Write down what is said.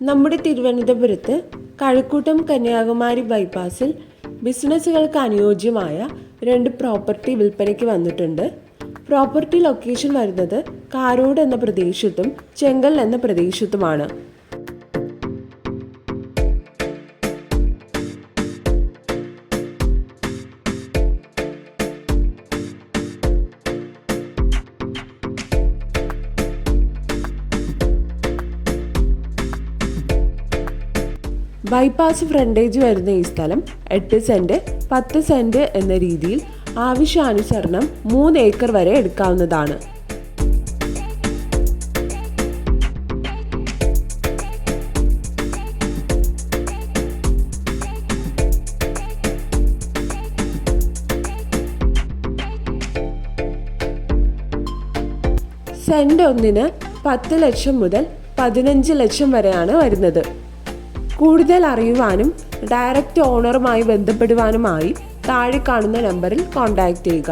നമ്മുടെ തിരുവനന്തപുരത്ത് കഴക്കൂട്ടം കന്യാകുമാരി ബൈപ്പാസിൽ ബിസിനസ്സുകൾക്ക് അനുയോജ്യമായ 2 പ്രോപ്പർട്ടി വിൽപ്പനയ്ക്ക് വന്നിട്ടുണ്ട്. പ്രോപ്പർട്ടി ലൊക്കേഷൻ വരുന്നത് കാരോട് എന്ന പ്രദേശത്തും ചെങ്കൽ എന്ന പ്രദേശത്തുമാണ്. ബൈപ്പാസ് ഫ്രണ്ടേജ് വരുന്ന ഈ സ്ഥലം 8 സെന്റ് 10 സെന്റ് എന്ന രീതിയിൽ ആവശ്യാനുസരണം 3 ഏക്കർ വരെ എടുക്കാവുന്നതാണ്. സെന്റ് ഒന്നിന് 10 ലക്ഷം മുതൽ 15 ലക്ഷം വരെയാണ് വരുന്നത്. കൂടുതൽ അറിയുവാനും ഡയറക്റ്റ് ഓണറുമായി ബന്ധപ്പെടുവാനുമായി താഴെ കാണുന്ന നമ്പറിൽ കോൺടാക്റ്റ് ചെയ്യുക.